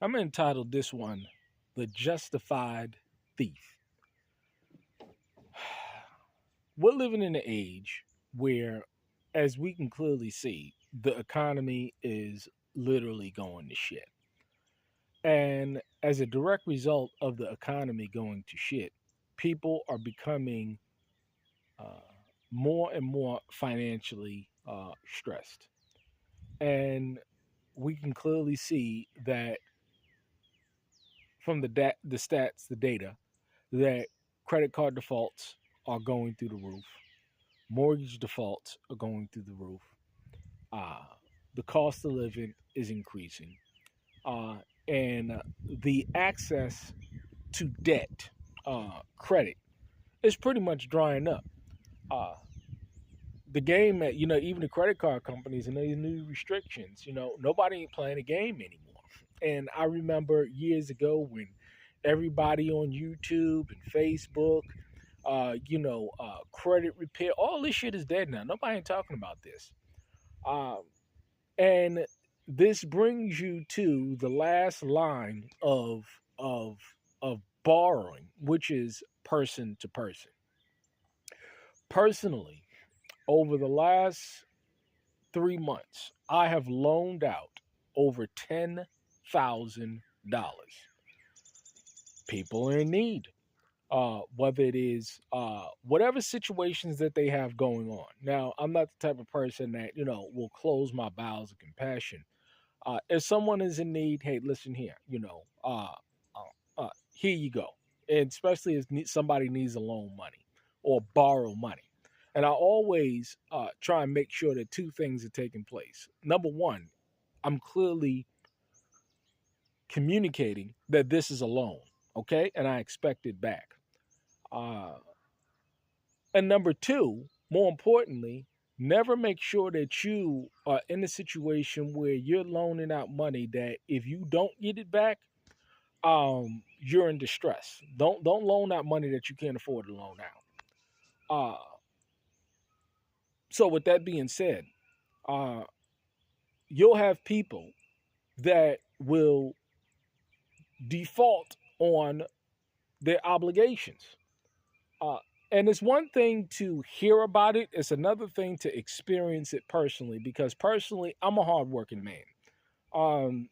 I'm entitled this one, The Justified Thief. We're living in an age where, as we can clearly see, the economy is literally going to shit. And as a direct result of the economy going to shit, people are becoming uh, more and more financially stressed. And we can clearly see that from the stats, the data, that credit card defaults are going through the roof, mortgage defaults are going through the roof, uh, the cost of living is increasing, uh, and the access to debt, credit, is pretty much drying up. Uh, the game that even the credit card companies and these new restrictions, nobody ain't playing a game anymore. And I remember years ago when everybody on YouTube and Facebook, credit repair, all this shit is dead now. Nobody ain't talking about this. Um, and this brings you to the last line of borrowing, which is person to person. Personally, over the last 3 months, I have loaned out over $10,000. People are in need. Whether it is whatever situations that they have going on. Now, I'm not the type of person that will close my bowels of compassion. If someone is in need, hey, listen here, here you go. And especially if somebody needs a loan money or borrow money. And I always try and make sure that two things are taking place. Number one, I'm clearly communicating that this is a loan, okay? And I expect it back. Uh, and number two, more importantly, never make sure that you are in a situation where you're loaning out money that if you don't get it back, you're in distress. Don't loan out money that you can't afford to loan out. So with that being said, uh, you'll have people that will default on their obligations. Uh, and it's one thing to hear about it, it's another thing to experience it personally, because personally, I'm a hardworking man.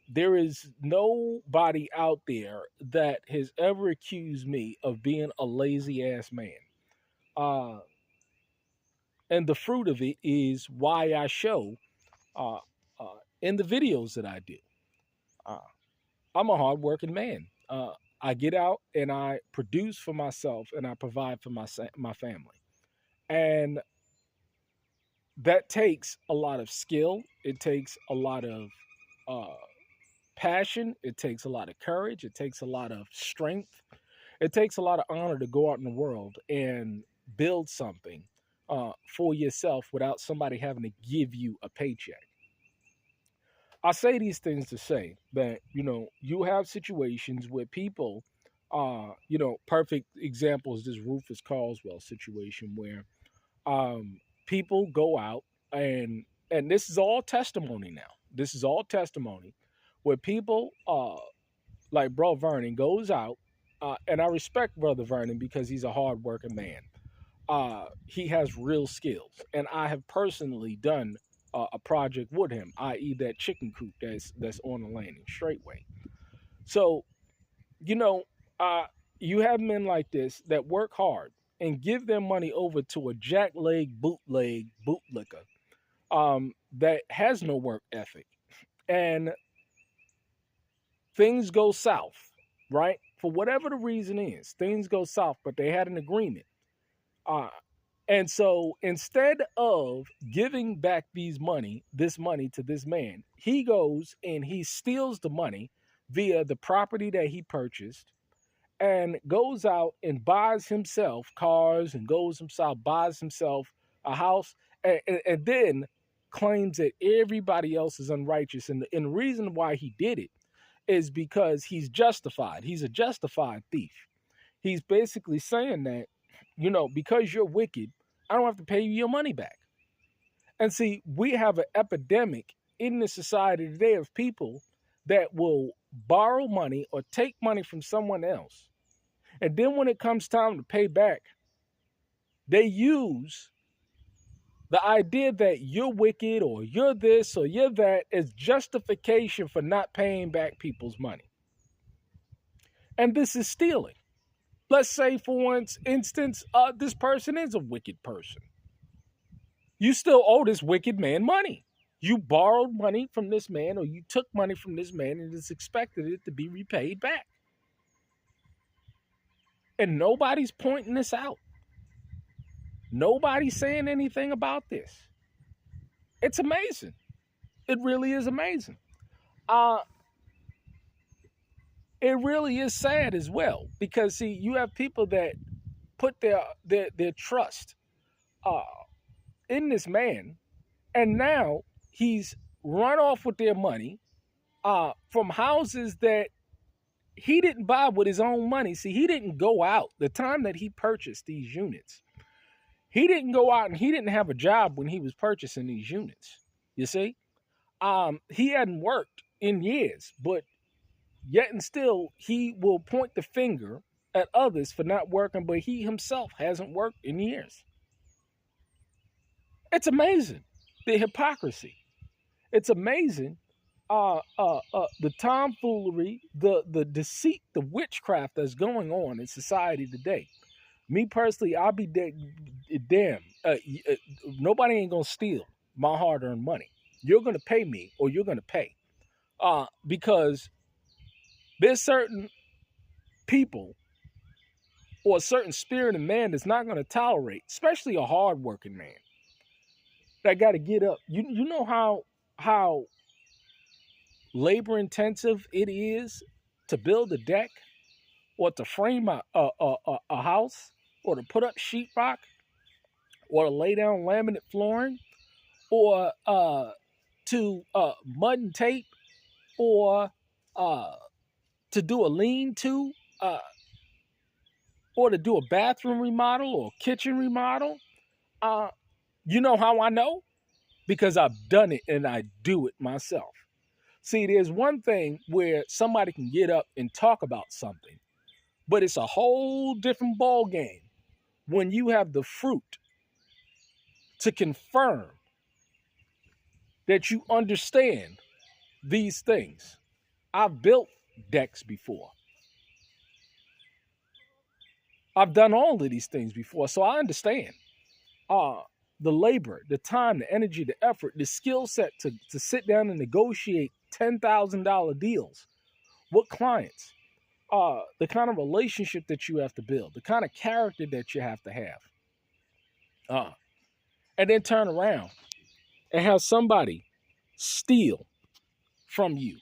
There is nobody out there that has ever accused me of being a lazy ass man. Uh, and the fruit of it is why I show uh, in the videos that I do. Uh, I'm a hardworking man. I get out and I produce for myself and I provide for my family. And that takes a lot of skill. It takes a lot of uh, passion. It takes a lot of courage. It takes a lot of strength. It takes a lot of honor to go out in the world and build something for yourself without somebody having to give you a paycheck. I say these things to say that, you have situations where people, perfect example is this Rufus Carswell situation where people go out and this is all testimony now. This is all testimony where people like Bro Vernon goes out, and I respect Brother Vernon because he's a hardworking man. He has real skills, and I have personally done a project with him, i.e., that chicken coop that's on the landing straightway. So, you know, uh, you have men like this that work hard and give their money over to a jackleg bootlicker that has no work ethic, and things go south, right? For whatever the reason is, things go south, but they had an agreement. Uh, and so instead of giving back this money to this man, he goes and he steals the money via the property that he purchased and goes out and buys himself cars and buys himself a house and then claims that everybody else is unrighteous. And the reason why he did it is because he's justified. He's a justified thief. He's basically saying that, because you're wicked, I don't have to pay you your money back. And see, we have an epidemic in the society today of people that will borrow money or take money from someone else. And then when it comes time to pay back, they use the idea that you're wicked or you're this or you're that as justification for not paying back people's money. And this is stealing. Let's say, for instance, this person is a wicked person. You still owe this wicked man money. You borrowed money from this man, or you took money from this man, and it's expected it to be repaid back. And nobody's pointing this out. Nobody's saying anything about this. It's amazing. It really is amazing. It really is sad as well, because see, you have people that put their trust in this man, and now he's run off with their money from houses that he didn't buy with his own money. See, he didn't go out the time that he purchased these units. He didn't go out, and he didn't have a job when he was purchasing these units. You see, he hadn't worked in years, but yet and still he will point the finger at others for not working, but he himself hasn't worked in years. It's amazing, the hypocrisy. It's amazing, the tomfoolery, the deceit, the witchcraft that's going on in society today. Me personally, I'll be damn. Nobody ain't gonna steal my hard-earned money. You're gonna pay me, or you're gonna pay, because there's certain people or a certain spirit of man that's not gonna tolerate, especially a hard-working man that got to get up. You know how labor intensive it is to build a deck, or to frame a house, or to put up sheetrock, or to lay down laminate flooring, or to mud and tape, or to do a lean-to, or to do a bathroom remodel or kitchen remodel. You know how I know? Because I've done it and I do it myself. See, there's one thing where somebody can get up and talk about something, but it's a whole different ball game when you have the fruit to confirm that you understand these things. I've built decks before. I've done all of these things before, so I understand the labor, the time, the energy, the effort, the skill set to sit down and negotiate $10,000 deals with clients, the kind of relationship that you have to build, the kind of character that you have to have, and then turn around and have somebody steal from you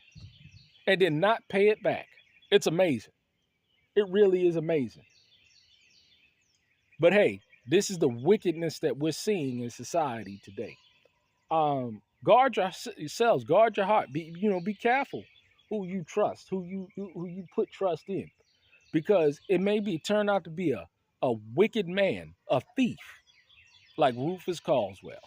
and then not pay it back. It's amazing. It really is amazing. But hey, this is the wickedness that we're seeing in society today. Guard yourselves, guard your heart. Be careful who you trust, who you put trust in, because it may turn out to be a wicked man, a thief, like Rufus Caldwell.